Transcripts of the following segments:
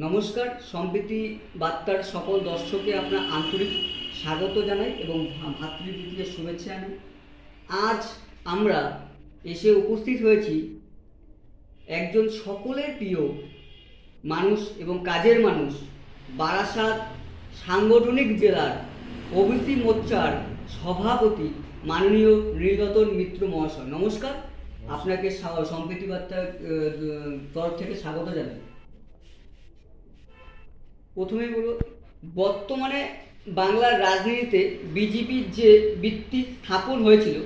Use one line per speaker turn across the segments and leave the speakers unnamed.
নমস্কার, সম্প্রীতি বার্তার সকল দর্শককে আপনার আন্তরিক স্বাগত জানাই এবং ভাতৃপ্রীতির শুভেচ্ছা জানাই। আজ আমরা এসে উপস্থিত হয়েছি একজন সকলের প্রিয় মানুষ এবং কাজের মানুষ, বারাসাত সাংগঠনিক জেলার ওবিসি মোর্চার সভাপতি মাননীয় নীলরতন মিত্র মহাশয়। নমস্কার, আপনাকে সম্প্রীতি বার্তার তরফ থেকে স্বাগত জানাই। প্রথমেই বলব, বর্তমানে বাংলার রাজনীতিতে বিজেপির যে ভিত্তি স্থাপন হয়েছিল,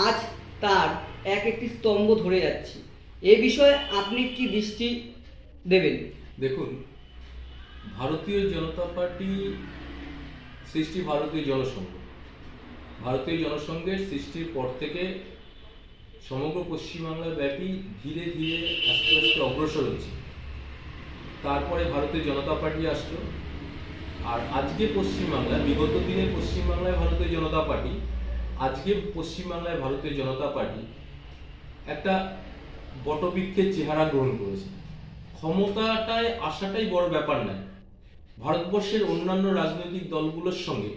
আজ তার একটি স্তম্ভ ধরে যাচ্ছে। এ বিষয়ে আপনি কি দৃষ্টি দেবেন?
দেখুন, ভারতীয় জনতা পার্টি সৃষ্টি ভারতীয় জনসংঘ। ভারতীয় জনসংঘের সৃষ্টির পর থেকে সমগ্র পশ্চিমবাংলা ব্যাপী ধীরে ধীরে আস্তে আস্তে অগ্রসর হচ্ছে। তারপরে ভারতীয় জনতা পার্টি আসলো, আর আজকে পশ্চিমবাংলায়, বিগত দিনে পশ্চিমবাংলায় ভারতীয় জনতা পার্টি, আজকে পশ্চিমবাংলায় ভারতীয় জনতা পার্টি একটা বটবৃক্ষের চেহারা গ্রহণ করেছে। ক্ষমতাটায় আসাটাই বড় ব্যাপার নয়। ভারতবর্ষের অন্যান্য রাজনৈতিক দলগুলোর সঙ্গে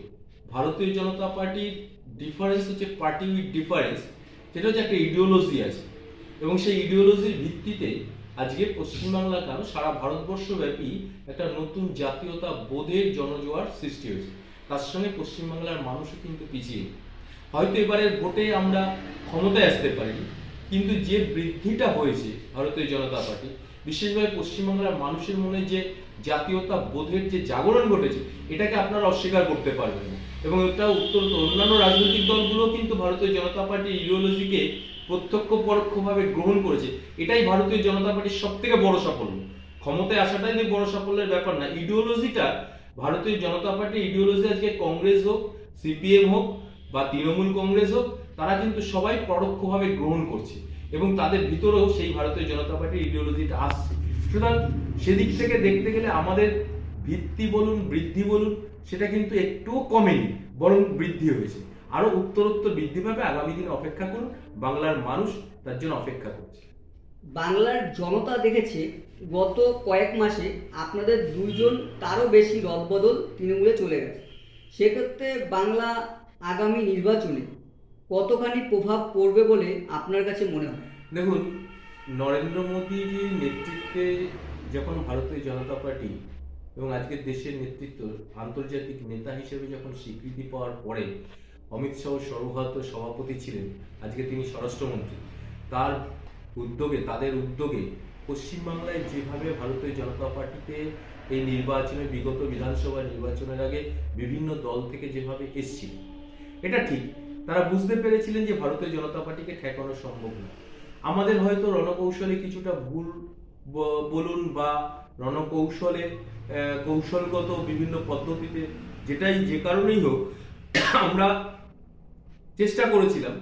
ভারতীয় জনতা পার্টির ডিফারেন্স হচ্ছে পার্টি উইথ ডিফারেন্স, যেটা হচ্ছে একটা ইডিওলজি আছে, এবং সেই ইডিওলজির ভিত্তিতে আজকে পশ্চিমবাংলা কেন সারা ভারতবর্ষব্যাপী একটা নতুন জাতীয়তা বোধের জনজোয়ার সৃষ্টি হয়েছে। তার সঙ্গে পশ্চিমবাংলার মানুষও কিন্তু পিছিয়ে। হয়তো এবারের ভোটে আমরা ক্ষমতায় আসতে পারিনি, কিন্তু যে বৃদ্ধিটা হয়েছে ভারতীয় জনতা পার্টি, বিশেষভাবে পশ্চিমবাংলার মানুষের মনে যে জাতীয়তা বোধের যে জাগরণ ঘটেছে, এটাকে আপনারা অস্বীকার করতে পারবেন না। এবং এটা অন্যান্য রাজনৈতিক দলগুলো কিন্তু ভারতীয় জনতা পার্টির ইডিওলজিকে প্রত্যক্ষ পরোক্ষভাবে গ্রহণ করেছে। এটাই ভারতীয় জনতা পার্টির সব থেকে বড় সাফল্য। ক্ষমতায় আসাটাই যে বড় সাফল্যের ব্যাপার না, ইডিওলজিটা, ভারতীয় জনতা পার্টির ইডিওলজি আজকে কংগ্রেস হোক, সিপিএম হোক বা তৃণমূল কংগ্রেস হোক, তারা কিন্তু সবাই পরোক্ষভাবে গ্রহণ করছে এবং তাদের ভিতরেও সেই ভারতীয় জনতা পার্টির ইডিওলজিটা আসছে। সুতরাং সেদিক থেকে দেখতে গেলে আমাদের ভিত্তি বলুন, বৃদ্ধি বলুন, সেটা কিন্তু একটুও কমেনি, বরং বৃদ্ধি হয়েছে। আরো উত্তরোত্তর বৃদ্ধি পাবে। আগামী দিনে অপেক্ষা করুন, বাংলার মানুষ তার জন্য অপেক্ষা করছে।
বাংলার জনতা দেখেছে গত কয়েক মাসে আপনাদের দুইজন তারও বেশি রদবদল তৃণমূলে চলে গেছে। সেক্ষেত্রে বাংলা আগামী নির্বাচনে কতখানি প্রভাব পড়বে বলে আপনার কাছে মনে হয়?
দেখুন, নরেন্দ্র মোদীজির নেতৃত্বে যখন ভারতীয় জনতা পার্টি এবং আজকের দেশের নেতৃত্ব আন্তর্জাতিক নেতা হিসেবে যখন স্বীকৃতি পাওয়ার পরে অমিত শাহ সর্বভারত সভাপতি ছিলেন, আজকে তিনি স্বরাষ্ট্রমন্ত্রী, তার উদ্যোগে, তাদের উদ্যোগে পশ্চিমবাংলায় যেভাবে ভারতীয় জনতা পার্টিতে এই নির্বাচনে, বিগত বিধানসভা নির্বাচনের আগে বিভিন্ন দল থেকে যেভাবে এসছিল, এটা ঠিক। তারা বুঝতে পেরেছিলেন যে ভারতীয় জনতা পার্টিকে ঠেকানো সম্ভব না। আমাদের হয়তো রণকৌশলে কিছুটা ভুল বলুন বা রণকৌশলে কৌশলগত বিভিন্ন পদ্ধতিতে, যেটাই যে কারণেই হোক, আমরা চেষ্টা করেছিলাম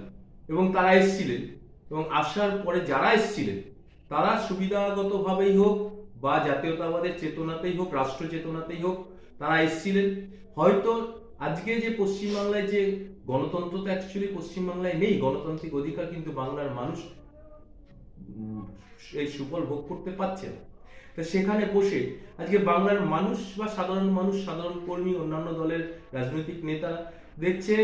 এবং তারা এসেছিলেন, এবং আসার পরে যারা এসেছিলেন তারা সুবিধাগতভাবেই হোক বা জাতীয়তাবাদের চেতনাতেই হোক, রাষ্ট্র চেতনাতেই হোক, তারা এসেছিলেন। হয়তো আজকে যে পশ্চিমবাংলায় যে গণতন্ত্র, তো অ্যাকচুয়ালি পশ্চিমবাংলায় নেই, গণতান্ত্রিক অধিকার কিন্তু বাংলার মানুষ এই সুফল ভোগ করতে পারছে না। তা সেখানে বসে আজকে বাংলার মানুষ বা সাধারণ মানুষ, সাধারণ কর্মী, অন্যান্য দলের রাজনৈতিক নেতা দেখছে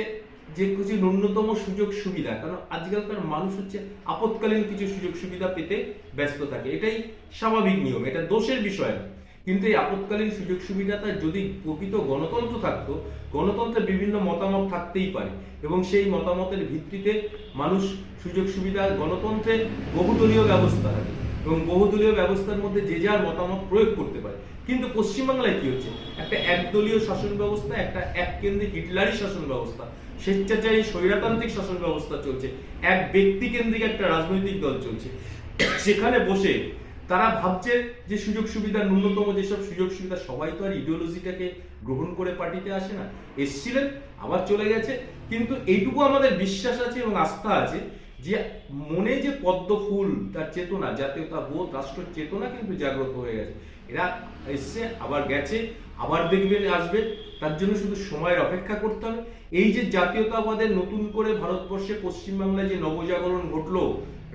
যে কিছু ন্যূনতম সুযোগ সুবিধা, কারণ আজকালকার মানুষ হচ্ছে আপৎকালীন কিছু সুযোগ সুবিধা পেতে ব্যস্ত থাকে, এটাই স্বাভাবিক নিয়ম, এটা দোষের বিষয় না। কিন্তু এই আপৎকালীন সুযোগ সুবিধাটা যদি প্রকৃত গণতন্ত্র থাকতো, গণতন্ত্রে বিভিন্ন মতামত থাকতেই পারে এবং সেই মতামতের ভিত্তিতে মানুষ সুযোগ সুবিধা, গণতন্ত্রে বহুদলীয় ব্যবস্থা থাকে এবং বহুদলীয় ব্যবস্থার মধ্যে যে যার মতামত প্রয়োগ করতে পারে। কিন্তু পশ্চিমবাংলায় কি হচ্ছে, একটা একদলীয় শাসন ব্যবস্থা, একটা এককেন্দ্রিক হিটলারি শাসন ব্যবস্থা, স্বেচ্ছাচারী স্বৈরতান্ত্রিক শাসন ব্যবস্থা চলছে, এক ব্যক্তি কেন্দ্রিক একটা রাজনৈতিক দল চলছে। সেখানে বসে তারা ভাবছে যে সুযোগ সুবিধা, ন্যূনতম যেসব সুযোগ সুবিধা, সবাই তো আর ইডিওলজিটাকে গ্রহণ করে পার্টিতে আসে না, এসছিলেন আবার চলে গেছে। কিন্তু এইটুকু আমাদের বিশ্বাস আছে এবং আস্থা আছে যে মনে যে পদ্ম ফুল, তার চেতনা, জাতীয়তা বোধ, রাষ্ট্র চেতনা কিন্তু জাগ্রত হয়ে গেছে। এরা এসছে, আবার গেছে, আবার দেখবেন আসবে, তার জন্য শুধু সময়ের অপেক্ষা করতে হবে। এই যে জাতীয়তাবাদের নতুন করে ভারতবর্ষে, পশ্চিমবাংলায় যে নবজাগরণ ঘটলো,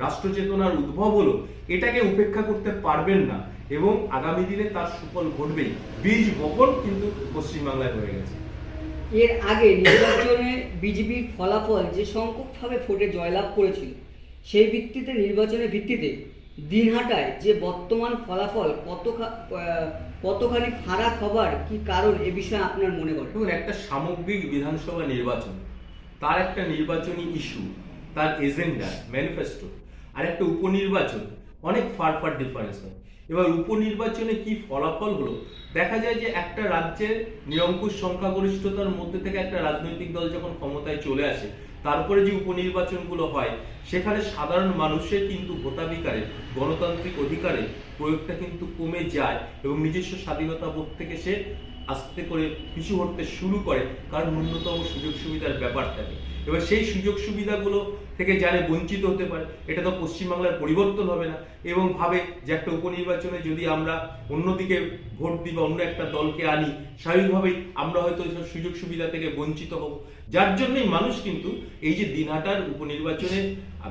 রাষ্ট্র চেতনার উদ্ভব হলো, এটাকে উপেক্ষা করতে পারবেন না।
এবং আগামী দিনে তার সুফল ঘটবেই। বীজ বপন কিন্তু পশ্চিমবাংলায় হয়ে গেছে।
এর আগে নির্বাচনে বিজেপির ফলাফল যে সংখ্যকভাবে ভোটে জয়লাভ করেছিল, সেই ভিত্তিতে নির্বাচনের ভিত্তিতে দিনহাটায় যে বর্তমান ফলাফল কতখানি ফারাক হবার কি কারণ, এ বিষয়ে আপনার মনে করেন?
দেখুন, একটা সামগ্রিক বিধানসভা নির্বাচন, তার একটা নির্বাচনী ইস্যু, তার এজেন্ডা, ম্যানিফেস্টো, আর একটা উপনির্বাচন, অনেক ফার ডিফারেন্স হয়। এবার উপনির্বাচনে কি ফলাফল হলো, দেখা যায় যে একটা রাজ্যের নিরঙ্কুশ সংখ্যাগরিষ্ঠতার মধ্যে থেকে একটা রাজনৈতিক দল যখন ক্ষমতায় চলে আসে, তারপরে যে উপনির্বাচনগুলো হয় সেখানে সাধারণ মানুষের কিন্তু ভোটাধিকারে, গণতান্ত্রিক অধিকারে প্রয়োগটা কিন্তু কমে যায় এবং নিজস্ব স্বাধীনতা বোধ থেকে সে আস্তে করে পিছু হটতে শুরু করে, কারণ ন্যূনতম সুযোগ সুবিধার ব্যাপার থাকে। এবার সেই সুযোগ সুবিধাগুলো থেকে যারা বঞ্চিত হতে পারে, এটা তো পশ্চিমবাংলার পরিবর্তন হবে না, এবং ভাবে যে একটা উপনির্বাচনে যদি আমরা অন্যদিকে ভোট দিই বা অন্য একটা দলকে আনি, স্বাভাবিকভাবেই আমরা হয়তো সুযোগ সুবিধা থেকে বঞ্চিত হব। যার জন্যই মানুষ কিন্তু এই যে দিনহাটার উপনির্বাচনে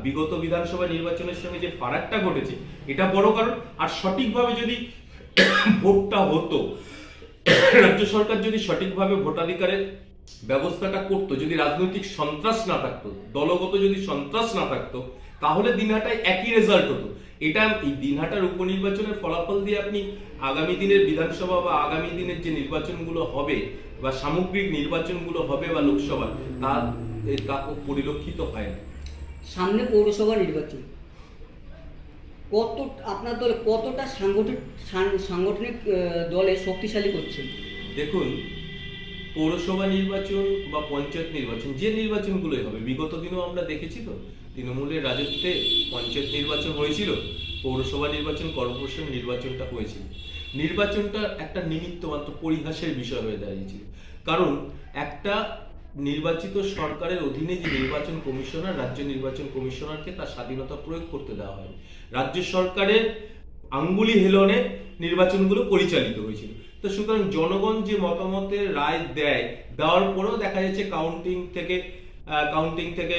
বিগত বিধানসভা নির্বাচনের সঙ্গে যে ফারাকটা ঘটেছে, এটা বড় কারণ। আর সঠিকভাবে যদি ভোটটা হতো, রাজ্য সরকার যদি সঠিকভাবে ভোটাধিকারের ব্যবস্থাটা করতো, যদি রাজনৈতিক সন্ত্রাস না থাকতো, দলগত যদি সন্ত্রাস না থাকতো, তাহলে দিনহাটায় একই রেজাল্ট হতো। এটা এই দিনহাটার উপনির্বাচনের ফলাফল দিয়ে আপনি আগামী দিনের বিধানসভা বা আগামী দিনের যে নির্বাচনগুলো হবে বা সামগ্রিক নির্বাচনগুলো হবে বা লোকসভা, তা পরিলক্ষিত হয় না।
সামনে পৌরসভা নির্বাচন, আপনার দল কতটা সাংগঠনিক দলে শক্তিশালী করছেন?
দেখুন, পৌরসভা নির্বাচন বা পঞ্চায়েত নির্বাচন, যে নির্বাচনগুলোই হবে, বিগত দিনেও আমরা দেখেছি তো তৃণমূলের রাজত্বে পঞ্চায়েত নির্বাচন হয়েছিল, পৌরসভা নির্বাচন, কর্পোরেশন নির্বাচনটা হয়েছিল। নির্বাচনটা একটা নিমিত্ত মাত্র, পরিহাসের বিষয় হয়ে দাঁড়িয়েছিল। কারণ একটা নির্বাচিত সরকারের অধীনে যে নির্বাচন কমিশনার, রাজ্য নির্বাচন কমিশনারকে তার স্বাধীনতা প্রয়োগ করতে দেওয়া হয়। রাজ্য সরকারের আঙ্গুলি হেলনে নির্বাচনগুলো পরিচালিত হয়েছিল। তো সুতরাং জনগণ যে মতামতের রায় দেওয়ার পরেও দেখা যাচ্ছে কাউন্টিং থেকে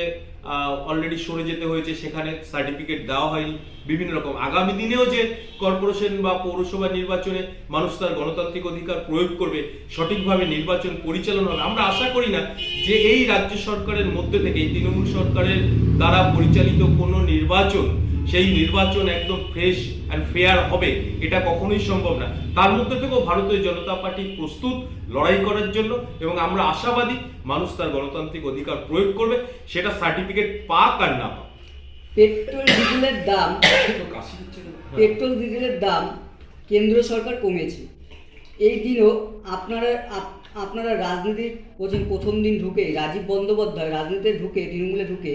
অলরেডি সরে যেতে হয়েছে, সেখানে সার্টিফিকেট দেওয়া হয়নি বিভিন্ন রকম। আগামী দিনেও যে কর্পোরেশন বা পৌরসভা নির্বাচনে মানুষ তার গণতান্ত্রিক অধিকার প্রয়োগ করবে, সঠিকভাবে নির্বাচন পরিচালনা হবে। আমরা আশা করি না যে এই রাজ্য সরকারের মধ্যে থেকে, এই তৃণমূল সরকারের দ্বারা পরিচালিত কোনো নির্বাচন, সেই নির্বাচন একদম ফ্রেশ অ্যান্ড ফেয়ার হবে, এটা কখনোই সম্ভব না। তার মধ্যে থেকেও ভারতীয় জনতা পার্টি প্রস্তুত লড়াই করার জন্য, এবং আমরা আশাবাদী মানুষ তার গণতান্ত্রিক অধিকার প্রয়োগ করবে, সেটা সার্টিফিকেট পাক আর না পাক।
পেট্রোল ডিজেলের দাম কেন্দ্র সরকার কমিয়েছে। এই দিনও আপনারা রাজনীতি করছেন। প্রথম দিন ঢুকে রাজীব বন্দ্যোপাধ্যায় রাজনীতিতে ঢুকে, তৃণমূলে ঢুকে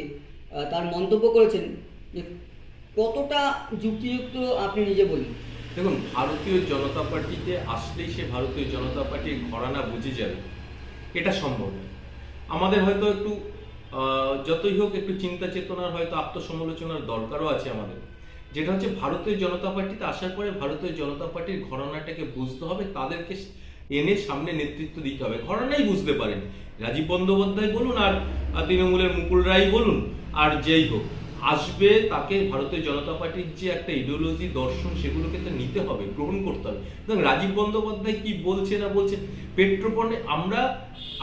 তার মন্তব্য করেছেন, যে কতটা যুক্তিযুক্ত আপনি নিজে বলুন।
দেখুন, ভারতীয় জনতা পার্টিতে আসলেই সে ভারতীয় জনতা পার্টির ঘরানা বুঝে যাবে, এটা সম্ভব নয়। আমাদের হয়তো একটু যতই হোক একটু চিন্তা চেতনার, হয়তো আত্মসমালোচনার দরকারও আছে আমাদের। যেটা হচ্ছে, ভারতীয় জনতা পার্টিতে আসার পরে ভারতীয় জনতা পার্টির ঘরানাটাকে বুঝতে হবে, তাদেরকে এনে সামনে নেতৃত্ব দিতে হবে। ঘরানাই বুঝতে পারেন রাজীব বন্দ্যোপাধ্যায় বলুন, আর তৃণমূলের মুকুল রায় বলুন, আর যেই হোক আসবে, তাকে ভারতীয় জনতা পার্টির যে একটা ইডিওলজি, দর্শন, সেগুলোকে তো নিতে হবে, গ্রহণ করতে হবে। এবং রাজীব বন্দ্যোপাধ্যায় কি বলছে না বলছে, পেট্রোপণ্যে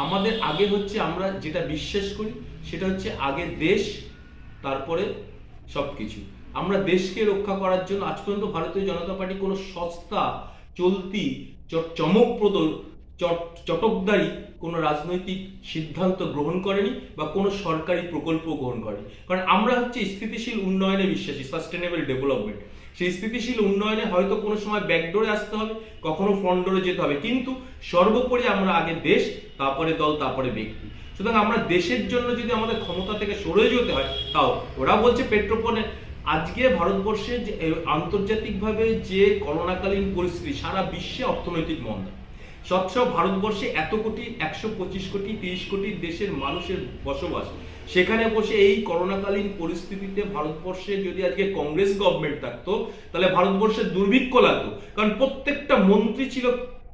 আমাদের আগে হচ্ছে, আমরা যেটা বিশ্বাস করি সেটা হচ্ছে আগে দেশ, তারপরে সবকিছু। আমরা দেশকে রক্ষা করার জন্য আজ পর্যন্ত ভারতীয় জনতা পার্টি কোনো সস্তা চলতি চমকপ্রদ চটকদারি কোনো রাজনৈতিক সিদ্ধান্ত গ্রহণ করেনি বা কোনো সরকারি প্রকল্প গ্রহণ করেনি। কারণ আমরা হচ্ছে স্থিতিশীল উন্নয়নে বিশ্বাসী, সাস্টেনেবল ডেভেলপমেন্ট। সেই স্থিতিশীল উন্নয়নে হয়তো কোনো সময় ব্যাকডোরে আসতে হবে, কখনো ফ্রন্ট ডোরে যেতে হবে, কিন্তু সর্বোপরি আমরা আগে দেশ, তারপরে দল, তারপরে ব্যক্তি। সুতরাং আমরা দেশের জন্য যদি আমাদের ক্ষমতা থেকে সরে যেতে হয়, তাও ওরা বলছে পেট্রোপণ্যে। আজকে ভারতবর্ষে যে আন্তর্জাতিকভাবে যে করোনাকালীন পরিস্থিতি, সারা বিশ্বে অর্থনৈতিক মন্দা, সব ভারতবর্ষে এত কোটি, 125 কোটি, 30 কোটি দেশের মানুষের বসবাস, সেখানে বসে এই করোনাকালীন পরিস্থিতিতে ভারতবর্ষে যদি আজকে কংগ্রেস গভর্নমেন্ট থাকতো, তাহলে ভারতবর্ষের দুর্ভিক্ষ লাগতো। কারণ প্রত্যেকটা মন্ত্রী ছিল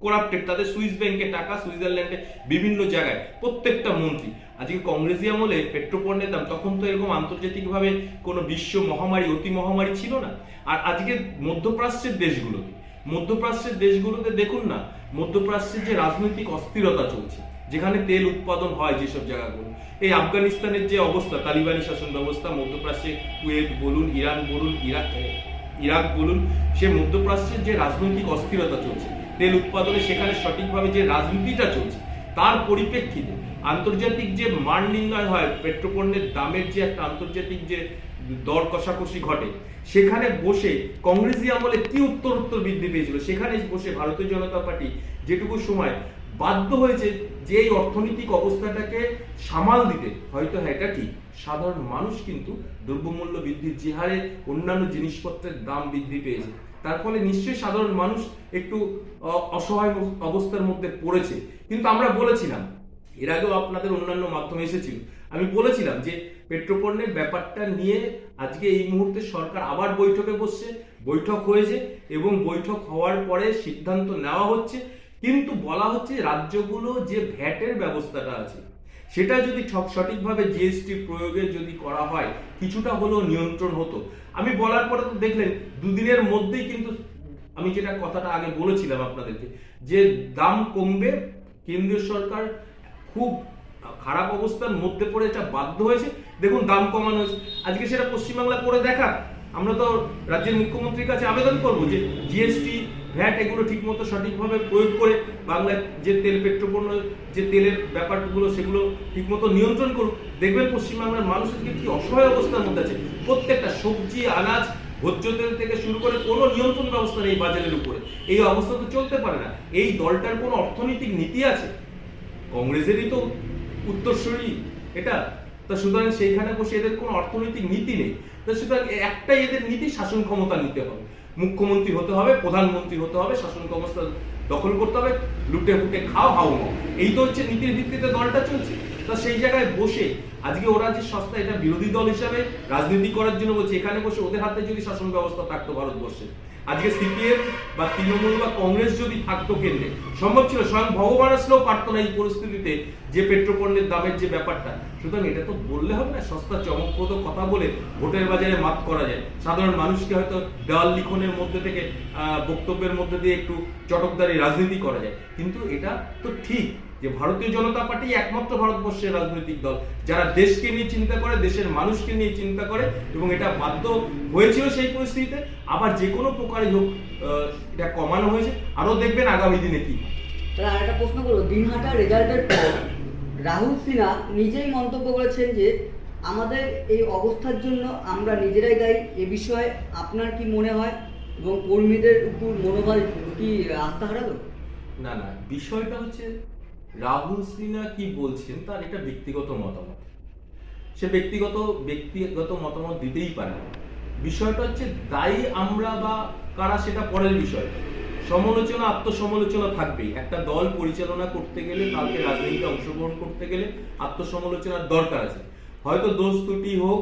করাপ্টেড, তাদের সুইস ব্যাংকে টাকা, সুইজারল্যান্ডে বিভিন্ন জায়গায় প্রত্যেকটা মন্ত্রী। আজকে কংগ্রেসি আমলে পেট্রোপণ্যের দাম, তখন তো এরকম আন্তর্জাতিকভাবে কোনো বিশ্ব মহামারী, অতি মহামারী ছিল না। আর আজকে মধ্যপ্রাচ্যের দেশগুলোতে মধ্যপ্রাচ্যের দেশগুলোতে দেখুন না, মধ্যপ্রাচ্যের যে রাজনৈতিক অস্থিরতা চলছে, যেখানে তেল উৎপাদন হয় যেসব জায়গাগুলো, এই আফগানিস্তানের যে অবস্থা, তালিবানি শাসন ব্যবস্থা, মধ্যপ্রাচ্যে কুয়েত বলুন, ইরান বলুন, ইরাক বলুন, সে মধ্যপ্রাচ্যের যে রাজনৈতিক অস্থিরতা চলছে, তেল উৎপাদনে সেখানে সঠিকভাবে যে রাজনীতিটা চলছে, তার পরিপ্রেক্ষিতে আন্তর্জাতিক যে মান নির্ণয় হয়, পেট্রোপণ্যের দামের যে একটা আন্তর্জাতিক যে দর কষাকষি ঘটে, সেখানে বসে কংগ্রেসি আমলে কি উত্তর বৃদ্ধি পেয়েছিল, সেখানে বসে ভারতীয় জনতা পার্টি যেটুকু সময় বাধ্য হয়েছে যে এই অর্থনৈতিক অবস্থাটাকে সামাল দিতে, হয়তো হ্যাঁ এটা ঠিক, সাধারণ মানুষ কিন্তু দ্রব্যমূল্য বৃদ্ধির যে হারে অন্যান্য জিনিসপত্রের দাম বৃদ্ধি পেয়েছে, তার ফলে নিশ্চয়ই সাধারণ মানুষ একটু অসহায় অবস্থার মধ্যে পড়েছে। কিন্তু আমরা বলেছিলাম, এর আগেও আপনাদের অন্যান্য মাধ্যমে এসেছিল, আমি বলেছিলাম যে পেট্রোপণ্যের ব্যাপারটা নিয়ে আজকে এই মুহূর্তে সরকার আবার বৈঠকে বসছে, বৈঠক হয়েছে এবং বৈঠক হওয়ার পরে সিদ্ধান্ত নেওয়া হচ্ছে। কিন্তু বলা হচ্ছে রাজ্যগুলো যে ভ্যাটের ব্যবস্থাটা আছে, সেটা যদি সঠিকভাবে জিএসটি প্রয়োগে যদি করা হয়, কিছুটা হলেও নিয়ন্ত্রণ হতো। আমি বলার পরে তো দেখলেন দুদিনের মধ্যেই কিন্তু আমি যেটা কথাটা আগে বলেছিলাম আপনাদেরকে, যে দাম কমবে, কেন্দ্রীয় সরকার খুব খারাপ অবস্থার মধ্যে পড়ে এটা বাধ্য হয়েছে, দেখুন দাম কমানো হয়েছে। আজকে সেটা পশ্চিমবাংলা করে দেখা, আমরা তো রাজ্যের মুখ্যমন্ত্রীর কাছে আবেদন করবো যে জিএসটি ভ্যাট এগুলো ঠিকমতো সঠিকভাবে প্রয়োগ করে বাংলায় যে তেল পেট্রোপণ্য যে তেলের ব্যাপারগুলো সেগুলো ঠিকমতো নিয়ন্ত্রণ করুক। দেখবেন পশ্চিমবাংলার মানুষ আজকে কি অসহায় অবস্থার মধ্যে আছে, প্রত্যেকটা সবজি আনাজ ভোজ্য তেল থেকে শুরু করে কোনো নিয়ন্ত্রণ ব্যবস্থা নেই বাজারের উপরে। এই অবস্থা তো চলতে পারে না। এই দলটার কোনো অর্থনৈতিক নীতি আছে? কংগ্রেসেরই তো উত্তরসূরি এটা, তা সুতরাং সেইখানে বসে এদের কোনো অর্থনৈতিক নীতি নেই। তা সুতরাং একটাই এদের নীতি, শাসন ক্ষমতা নিতে হবে, মুখ্যমন্ত্রী হতে হবে, প্রধানমন্ত্রী হতে হবে, শাসন ক্ষমতা দখল করতে হবে, লুটে ফুটে খাও হাও মাও, এই তো হচ্ছে নীতির ভিত্তিতে দলটা চলছে। তা সেই জায়গায় বসে আজকে ওরা যে সস্তা, এটা বিরোধী দল হিসাবে রাজনীতি করার জন্য বলছে, এখানে বসে ওদের হাতে যদি শাসন ব্যবস্থা থাকতো ভারতবর্ষে, আজকে সিপিএম বা তৃণমূল বা কংগ্রেস যদি থাকতো কেন্দ্রে, সম্ভব ছিল, স্বয়ং ভগবান আসলেও পারতো না এই পরিস্থিতিতে যে পেট্রোপণ্যের দামের যে ব্যাপারটা। সুতরাং এটা তো বললে হবে না, সস্তা চমকপ্রদ কথা বলে ভোটের বাজারে মাত করা যায়, সাধারণ মানুষকে হয়তো দেওয়াল লিখনের মধ্যে থেকে বক্তব্যের মধ্যে দিয়ে একটু চটকদারি রাজনীতি করা যায়। কিন্তু এটা তো ঠিক যে ভারতীয় জনতা পার্টি একমাত্র ভারতবর্ষের রাজনৈতিক দল যারা দেশকে নিয়ে চিন্তা করে, দেশের মানুষকে নিয়ে চিন্তা করে, এবং এটা বাধ্য হয়েছিল সেই পরিস্থিতিতে। আবার যে কোনো প্রকারই হোক এটা কমানো হয়েছে, আরো দেখবেন আগামী দিনে কি।
তাহলে আরেকটা প্রশ্ন করবো, দিনহাটা রেজাল্টের পর রাহুল সিনহা নিজেই মন্তব্য করেছেন যে আমাদের এই অবস্থার জন্য আমরা নিজেরাই দায়ী। এ বিষয়ে আপনার কি মনে হয়, এবং কর্মীদের উপর মনোবল কি আস্থা হারালো?
না না, বিষয়টা হচ্ছে রাহুল সিনহা কি বলছেন তার এটা ব্যক্তিগত মতামত, সে ব্যক্তিগত মতামত দিতেই পারে। বিষয়টা হচ্ছে দায়ী আমরা বা কারা সেটা পরের বিষয়। সমালোচনা, আত্মসমালোচনা থাকবেই। একটা দল পরিচালনা করতে গেলে, তাকে রাজনীতিতে অংশগ্রহণ করতে গেলে আত্মসমালোচনার দরকার আছে। হয়তো দোষ ত্রুটি হোক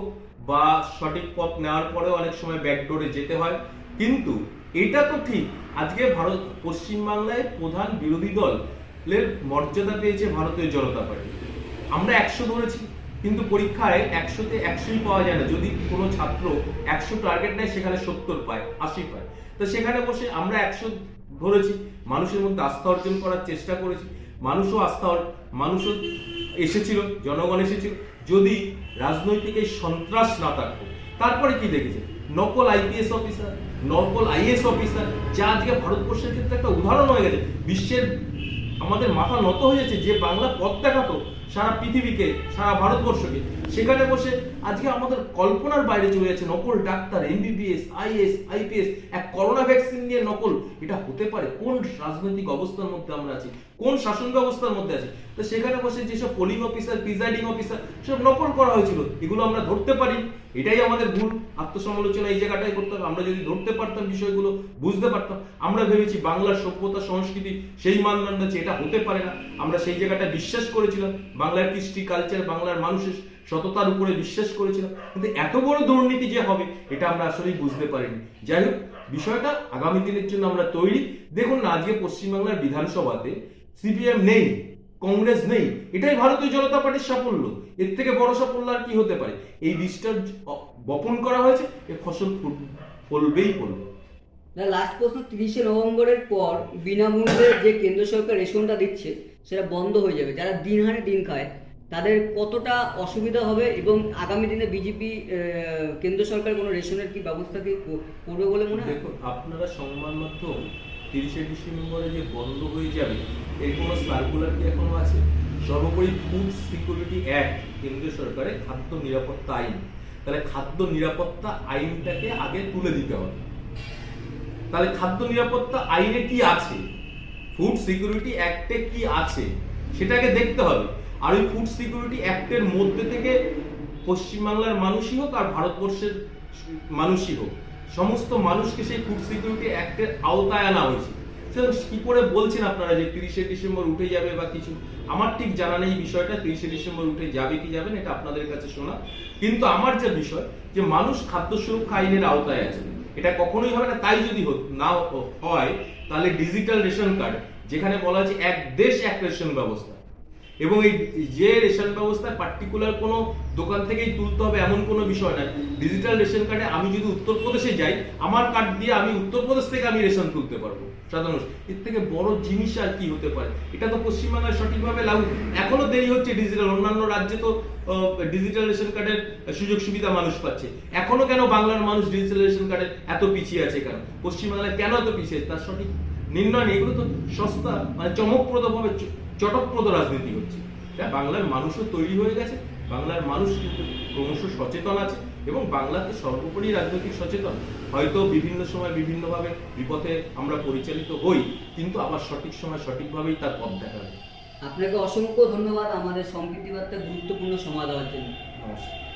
বা সঠিক পথ নেওয়ার পরেও অনেক সময় ব্যাকডোরে যেতে হয়, কিন্তু এটা তো ঠিক আজকে পশ্চিমবাংলায় প্রধান বিরোধী দলের মর্যাদা পেয়েছে ভারতীয় জনতা পার্টি। আমরা 100 ধরেছি, কিন্তু পরীক্ষায় 100তে 100ই পাওয়া যায় না। যদি কোনো ছাত্র 100 টার্গেট নেয়, সেখানে 70 পায়, 80 পায়। তো সেখানে বসে আমরা 100 ধরেছি, মানুষের মধ্যে আস্থা অর্জন করার চেষ্টা করেছি, মানুষও এসেছিল, জনগণ এসেছিল। যদি রাজনৈতিক এই সন্ত্রাস না থাকতো, তারপরে কি দেখেছে, নকল আইপিএস অফিসার, নকল আইএস অফিসার, যা আজকে ভারতবর্ষের ক্ষেত্রে একটা উদাহরণ হয়ে গেছে। বিশ্বের আমাদের মাথা নত হয়ে যাচ্ছে, যে বাংলা পথ দেখাতো সারা পৃথিবীকে, সারা ভারতবর্ষকে, সেখানে বসে আজকে আমাদের কল্পনার বাইরে চলে যাচ্ছে। নকল ডাক্তার, এমবিবিএস, আইএস, আইপিএস, এক করোনা ভ্যাকসিন নিয়ে নকল, এটা হতে পারে? কোন রাজনৈতিক অবস্থার মধ্যে আমরা আছি, কোন শাসন ব্যবস্থার মধ্যে আছি? তো সেখানে বসে যেসব পোলিং অফিসার, প্রিজাইডিং অফিসার, সব নকল করা হয়েছিল, এগুলো আমরা ধরতে পারি। এটাই আমাদের ভুল। আত্মসমালোচনা এই জায়গাটাই করতে হবে। আমরা যদি ধরতে পারতাম, বিষয়গুলো বুঝতে পারতাম, আমরা ভেবেছি বাংলার সভ্যতা সংস্কৃতি সেই মানদণ্ড আছে, এটা হতে পারে না, আমরা সেই জায়গাটা বিশ্বাস করেছিলাম। বাংলার কৃষ্টি কালচার, বাংলার মানুষের সততার উপরে বিশ্বাস করেছিলাম, কিন্তু এত বড় দুর্নীতি যে হবে এটা আমরা আসলেই বুঝতে পারিনি। যাই হোক, বিষয়টা আগামী দিনের জন্য আমরা তৈরি। দেখুন না, আজকে পশ্চিমবাংলার বিধানসভাতে সিপিএম নেই, কংগ্রেস নেই, এটাই ভারতীয় জনতা পার্টির সাফল্য। এর থেকে বড় সাফল্য আর কি হতে পারে? এই বীজটা বপন করা হয়েছে, এর ফসল ফলবেই ফলবে।
লাস্ট প্রশ্ন, 30শে নভেম্বরের পর বিনামূল্যে যে কেন্দ্র সরকার রেশনটা দিচ্ছে সেটা বন্ধ হয়ে যাবে, যারা দিন হানে দিন খায় তাদের কতটা অসুবিধা হবে, এবং আগামী দিনে বিজেপি কেন্দ্র সরকার কোনো রেশনের কি ব্যবস্থা কি করবে বলে মনে হয়?
দেখুন, আপনারা সংবাদ মাধ্যম 30শে ডিসেম্বরে যে বন্ধ হয়ে যাবে এর কোনো সার্কুলার কি এখনো আছে? সর্বোপরি ফুড সিকিউরিটি অ্যাক্ট, কেন্দ্রীয় সরকারের খাদ্য নিরাপত্তা আইন, তাহলে খাদ্য নিরাপত্তা আইনটাকে আগে তুলে দিতে হবে। তাহলে খাদ্য নিরাপত্তা আইনে কি আছে, ফুড সিকিউরিটি অ্যাক্টে কি আছে সেটাকে দেখতে হবে। আর ওই ফুড সিকিউরিটি অ্যাক্টের মধ্যে থেকে পশ্চিমবাংলার মানুষই হোক আর ভারতবর্ষের মানুষই হোক, সমস্ত মানুষকে সেই ফুড সিকিউরিটি অ্যাক্টের আওতায় আনা হয়েছে। সেরকম কি করে বলছেন আপনারা যে 30শে ডিসেম্বর উঠে যাবে বা কিছু? আমার ঠিক জানা নেই বিষয়টা 30শে ডিসেম্বর উঠে যাবে কি যাবে না, এটা আপনাদের কাছে শোনা। কিন্তু আমার যে বিষয় যে মানুষ খাদ্য সুরক্ষা আইনের আওতায় আছে, এটা কখনোই হবে না। তাই যদি না হয় তাহলে ডিজিটাল রেশন কার্ড, যেখানে বলা আছে এক দেশ এক রেশন ব্যবস্থা, এবং এই যে রেশন ব্যবস্থা পার্টিকুলার কোনো দোকান থেকেই তুলতে হবে এমন কোনো বিষয় না। ডিজিটাল রেশন কার্ডে আমি যদি উত্তরপ্রদেশে যাই, আমার কার্ড দিয়ে আমি উত্তরপ্রদেশ থেকে আমি রেশন তুলতে পারবো সাধারণ। এর থেকে বড় জিনিস আর কি হতে পারে? এটা তো পশ্চিমবাংলায় সঠিকভাবে লাগু, এখনো দেরি হচ্ছে ডিজিটাল। অন্যান্য রাজ্যে তো ডিজিটাল রেশন কার্ডের সুযোগ সুবিধা মানুষ পাচ্ছে, এখনো কেন বাংলার মানুষ ডিজিটাল রেশন কার্ডে এত পিছিয়ে আছে? কেন পশ্চিমবাংলায় কেন এত পিছিয়ে আছে তার সঠিক নির্ণয় নেই। এগুলো তো সস্তা মানে চমকপ্রদভাবে চটকপ্রদ রাজনীতি হচ্ছে। বাংলার মানুষও তৈরি হয়ে গেছে, বাংলার মানুষ কিন্তু ক্রমশ সচেতন আছে, এবং বাংলাতে সর্বোপরি রাজনৈতিক সচেতন। হয়তো বিভিন্ন সময় বিভিন্নভাবে বিপথে আমরা পরিচালিত হই, কিন্তু আবার সঠিক সময় সঠিকভাবেই তার পথ দেখা যায়।
আপনাকে অসংখ্য ধন্যবাদ আমাদের সম্প্রীতি বার্তা গুরুত্বপূর্ণ সময় দেওয়ার জন্য।
নমস্কার।